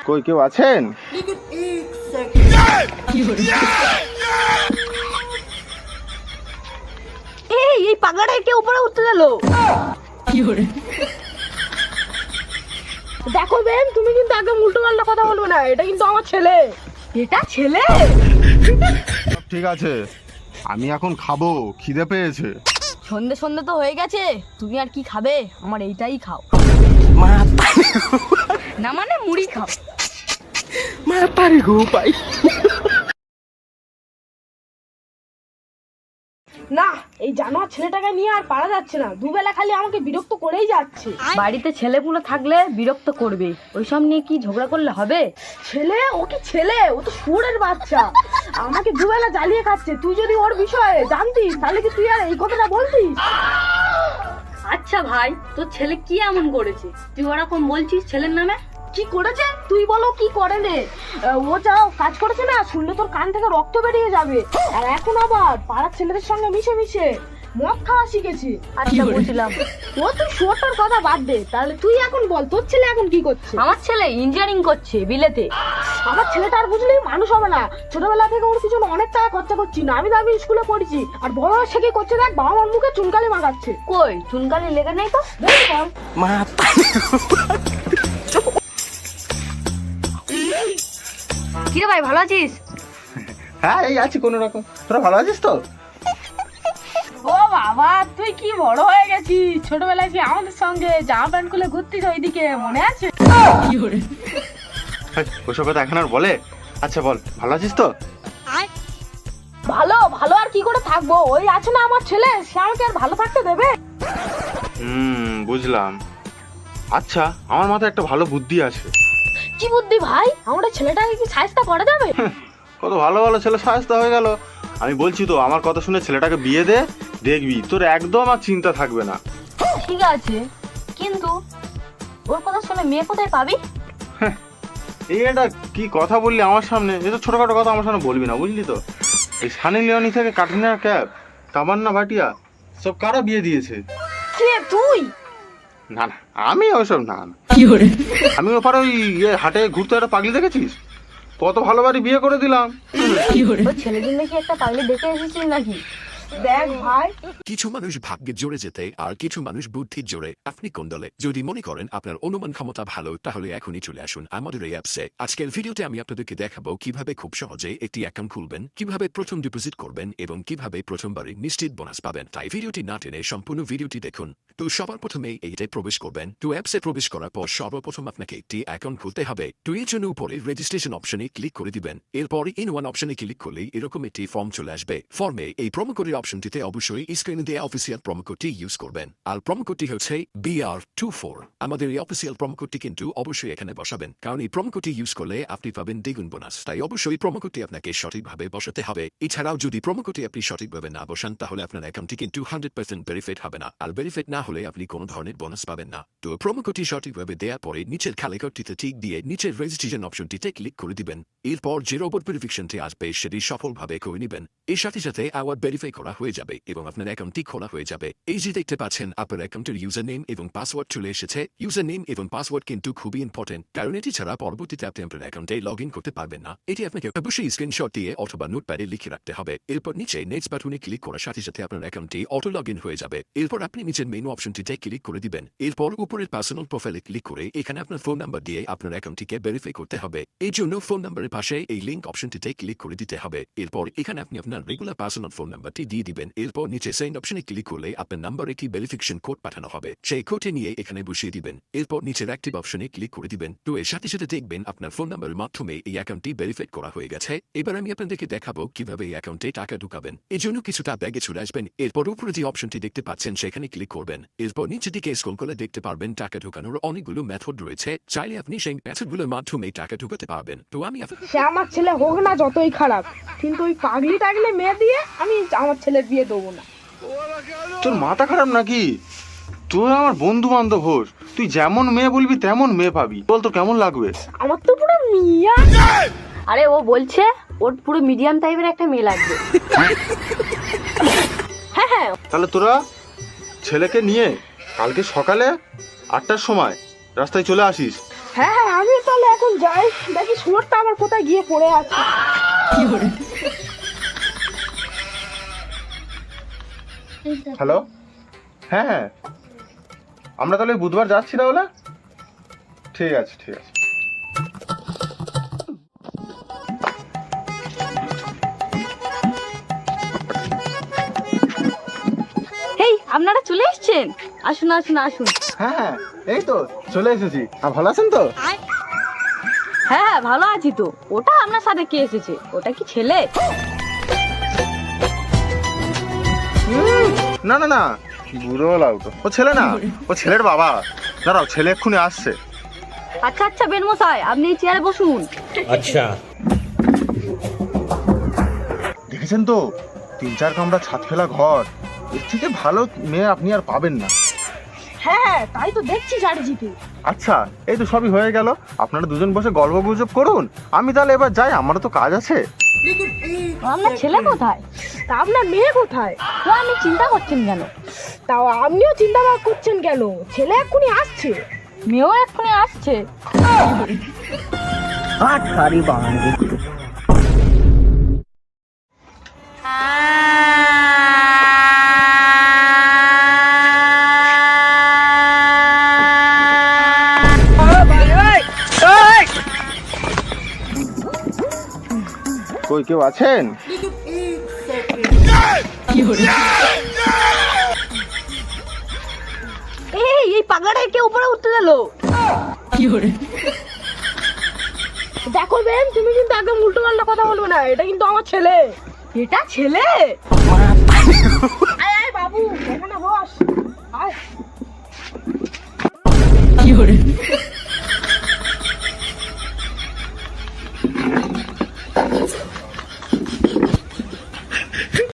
কই কেউ আছেন? এই পাগলাটা কে উপরে উঠতে গেল? দেখো বেন, তুমি কিন্তু একদম উল্টো পাল্টা কথা বলবে না, এটা কিন্তু আমার ছেলে। এটা ছেলে? ঠিক আছে, আমি এখন খাবো, খিদে পেয়েছে। সন্ধে সন্ধে তো হয়ে গেছে, তুমি আর কি খাবে? আমার এইটাই খাও। না মানে মুড়ি খাও। না, এই জানোয়ার ছেলেটাকে নিয়ে আর পারা যাচ্ছে না, দুবেলা খালি আমাকে বিরক্ত করেই যাচ্ছে। বাড়িতে ছেলেপুলে থাকলে বিরক্ত করবে, ওইসব নিয়ে কি ঝগড়া করলে হবে? ছেলে? ও কি ছেলে? ও তো শুয়োরের বাচ্চা, আমাকে দুবেলা জ্বালিয়ে খাচ্ছে। তুই যদি ওর বিষয়ে জানতিস তাহলে কি তুই আর এই কথাটা বলতিস? আচ্ছা ভাই, তোর ছেলে কি এমন করেছে তুই ওরকম বলছিস ছেলের নামে? কি করেছে তুই বলো, কি করে নে? ও যাও কাজ করেছে না, শুনলে তোর কান থেকে রক্ত বেরিয়ে যাবে। আর এখন আবার পাড়ার ছেলেদের সঙ্গে মিশে মিশে মদ খাওয়া শিখেছে। আচ্ছা বুঝলাম, ও তুই শুয়োরটার কথা বাদ দে, তাহলে তুই এখন বল তোর ছেলে এখন কি করছে? আমার ছেলে ইঞ্জিনিয়ারিং করছে বিলেতে। আমার ছেলেটা আর বুঝলি মানুষ হবে না, ছোটবেলা থেকে ওর পিছনে অনেক টাকা খরচা করছি, নামি দামি স্কুলে পড়েছি, আর বড় সে কি করছে দেখ, বাবা মার মুখে চুনকালি মাখাচ্ছে। কই চুনকালি লেগে নেই তো? কিরে ভাই, ভালো আছিস? হ্যাঁ এই আছি কোনো রকম, তোরা ভালো আছিস তো? ও বাবা, তুই কি বড় হয়ে গেছিস, ছোটবেলায় কি আমাদের সঙ্গে জামা প্যান্ট খুলে ঘুরতিস ওইদিকে, মনে আছে? ওসব কথা এখন আর বলে? আচ্ছা বল, ভালো আছিস তো? ভালো ভালো আর কি করে থাকবো, ওই আছে না আমার ছেলে, সে আমাকে আর ভালো থাকতে দেবে? বুঝলাম। আচ্ছা, আমার মাথায় একটা ভালো বুদ্ধি আছে। কি বুদ্ধি ভাই? আমাদের ছেলেটাকে কি সাহায্য করা যাবে? কত ভালো ভালো ছেলে সাহায্য হয়ে গেল। আমি বলছি তো, আমার কথা শুনে ছেলেটাকে বিয়ে দে, দেখবি তোর একদম আর চিন্তা থাকবে না। ঠিক আছে, কিন্তু ওর কথা শুনে মেয়ে কোথায় পাবি? এটা কি কথা বললি আমার সামনে? এটা ছোটখাটো কথা আমার সামনে বলবি না, বুঝলি তো? এই সানি লিওনি থেকে কাটরিনা ক্যাফ, তামান্না ভাটিয়া সব কারা বিয়ে দিয়েছে? কে তুই? না না, আমি ওসব না না। আমি ওপার ওই হাটে ঘুরতে একটা পাগলি দেখেছিস, কত ভালো বাড়ি বিয়ে করে দিলাম। ছেলের জন্য কি একটা পাগলি দেখে এসেছিস নাকি? দেখ ভাই, কিছু মানুষ ভাগ্যের জোরে যেতে আর কিছু মানুষ বুদ্ধির জোরে। আপনি কোন দলে? যদি মনে করেন আপনার অনুমান ক্ষমতা ভালো, তাহলে এখনই চলে আসুন আমাদের এই অ্যাপসে। আজকের ভিডিওতে আমি আপনাদেরকে দেখাবো কিভাবে খুব সহজে একটি অ্যাকাউন্ট খুলবেন, কিভাবে প্রথম ডিপোজিট করবেন এবং কিভাবে প্রথমবারে নিশ্চিত বোনাস পাবেন। তাই ভিডিওটি না টেনে সম্পূর্ণ ভিডিওটি দেখুন। তো সবার প্রথমে এইটাই প্রবেশ করবেন। তো অ্যাপসে প্রবেশ করার পর সর্বপ্রথম আপনাকে একটি অ্যাকাউন্ট খুলতে হবে। তো এর জন্য উপরে রেজিস্ট্রেশন অপশনে ক্লিক করে দিবেন। এরপর ইন ওয়ান অপশনে ক্লিক করলেই এরকম একটি ফর্ম চলে আসবে। ফর্মে এই প্রোমো কোডের অপশনটিতে অবশ্যই স্ক্রিনে দেওয়া অফিসিয়াল প্রোমো কোডটি ইউজ করবেন। আর প্রোমো কোডটি হচ্ছে BR24। আমাদের এই অফিসিয়াল প্রোমো কোডটি কিন্তু অবশ্যই এখানে বসাবেন, কারণ এই প্রোমো কোডটি ইউজ করলে আপনি পাবেন দ্বিগুণ বোনাস। তাই অবশ্যই প্রোমো কোডটি আপনাকে সঠিকভাবে বসাতে হবে। এছাড়াও যদি প্রোমো কোডটি আপনি সঠিকভাবে না বসান, তাহলে আপনার অ্যাকাউন্টটি কিন্তু 100% ভেরিফাইড হবে না, আর ভেরিফাইড না হলে আপনি কোনো ধরনের বোনাস পাবেন না। তো প্রোমো কোডটি সঠিকভাবে দেওয়ার পরে নিচের খালি ঘরটিতে টিক দিয়ে নিচের রেজিস্ট্রেশন অপশনটিতে ক্লিক করে দিবেন। এরপর যে রোবট ভেরিফিকেশনটি আসবে সেটি সফলভাবে করে নেবেন। এর সাথে সাথে আবার ভেরিফাই করা হয়ে যাবে এবং আপনার অ্যাকাউন্টটি খোলা হয়ে যাবে। এই যে দেখতে পাচ্ছেন আপনার অ্যাকাউন্টের ইউজার নেম এবং পাসওয়ার্ড চলে এসেছে। ইউজার নেম এবং পাসওয়ার্ড কিন্তু খুবই ইম্পর্টেন্ট, কারণ এটি ছাড়া পরবর্তীতে আপনি আপনার অ্যাকাউন্টে লগ ইন করতে পারবেন না। এটি আপনাকে অবশ্যই স্ক্রিনশট দিয়ে অথবা নোটপ্যাডে লিখে রাখতে হবে। এরপর নিচে নেক্সট বাটনে ক্লিক করার সাথে সাথে আপনার অ্যাকাউন্টটি অটো লগ ইন হয়ে যাবে। এরপর আপনি নিচের মেনু অপশনটিতে ক্লিক করে দিবেন। এরপর উপরের পার্সোনাল প্রোফাইলে ক্লিক করে এখানে আপনার ফোন নাম্বার দিয়ে আপনার অ্যাকাউন্টটিকে ভেরিফাই করতে হবে। এই জন্য ফোন নাম্বারের পাশে এই লিঙ্ক অপশনটিতে ক্লিক করে দিতে হবে। এরপর এখানে আপনি আপনার রেগুলার পার্সোনাল ফোন নাম্বারটি দিয়ে দিবেন। এরপর নিচে সেন্ড অপশনে ক্লিক করলে আপনার নাম্বার একটি ভেরিফিকেশন কোড পাঠানো হবে, সেই কোডটি নিয়ে এখানে বসিয়ে দিবেন। এরপর নিচের অ্যাক্টিভ অপশনে ক্লিক করে দিবেন। তো এর সাথে সাথে দেখবেন আপনার ফোন নাম্বারের মাধ্যমে এই অ্যাকাউন্টটি ভেরিফাইড করা হয়ে গেছে। এবার আমি আপনাদেরকে দেখাবো কিভাবে এই অ্যাকাউন্টে টাকা ঢুকাবেন। এই জন্য কিছুটা ব্যাগে চলে আসবেন। এরপর উপরে যে অপশনটি দেখতে পাচ্ছেন সেখানে ক্লিক করবেন। এরপর নিচের দিকে স্ক্রল করে দেখতে পারবেন টাকা ঢুকানোর অনেকগুলো মেথড রয়েছে। চাইলে আপনি সেই মেথডগুলোর মাধ্যমে টাকা ঢুকাতে পারবেন। তো আমি সে আমার ছেলে হোক না যতই খারাপ, কিন্তু ওই পাগলি টাগলি মেয়ে দিয়ে আমি আমার ছেলের বিয়ে দেবো না। তোর মাথা খারাপ নাকি? তুই আমার বন্ধু বান্ধব হোস, তুই যেমন মেয়ে বলবি তেমন মেয়ে পাবি। বল তোর কেমন লাগবে? আমার তো পুরো মিয়া। আরে ও বলছে ওর পুরো মিডিয়াম টাইপের একটা মেয়ে লাগবে। হ্যাঁ হ্যাঁ, তাহলে তোরা ছেলেকে নিয়ে কালকে সকালে 8টার সময় রাস্তায় চলে আসিস। হ্যাঁ হ্যাঁ, আমি তো তাহলে এখন যাই, দেখি শুয়োরটা আবার কোথায় গিয়ে পড়ে আছে। হ্যালো, হ্যাঁ হ্যাঁ, আমরা তাহলে বুধবার যাচ্ছি তাহলে। ঠিক আছে ঠিক আছে। হেই, আপনারা চলে এসেছেন? আসুন আসুন আসুন। হ্যাঁ হ্যাঁ, এই তো চলে এসেছি। ভালো আছেন তো? হ্যাঁ হ্যাঁ, ভালো আছি তো। ওটা আপনার সাথে কে এসেছে? ওটা কি ছেলে? না না না, বুড়ো লাউটো, ও ছেলে না, ও ছেলের বাবা। দাঁড়াও, ছেলে এক্ষুনি আসছে। আচ্ছা আচ্ছা বেন মশাই, আপনি এই চেয়ারে বসুন। अच्छा দেখেছেন তো, 3-4 কামরা ছাদ ফেলা ঘর, এর থেকে ভালো মেয়ে আপনি আর পাবেন না। হ্যাঁ, তাই তো দেখছি চারিদিকে। আচ্ছা, এই তো সবই হয়ে গেল। আপনারা দুজন বসে গল্প গুজব করুন, আমি তাহলে এবার যাই, আমারও তো কাজ আছে। আপনার ছেলে কোথায়? তা আপনার মেয়ে কোথায়? তো আপনি চিন্তা করছেন কেন? তাও আপনিও চিন্তা করছেন কেন? ছেলে এক্ষুনি আসছে, মেয়েও এক্ষুনি আসছে। কই, কেউ আছেন? এই পাগলাটাকে কে উপরে উঠতে দিল? দেখো বেন, তুমি কিন্তু একদম উল্টো পাল্টা কথা বলবে না। এটা কিন্তু আমার ছেলে। এটা ছেলে? আয় আয় বাবু, এখানে বস। আয়।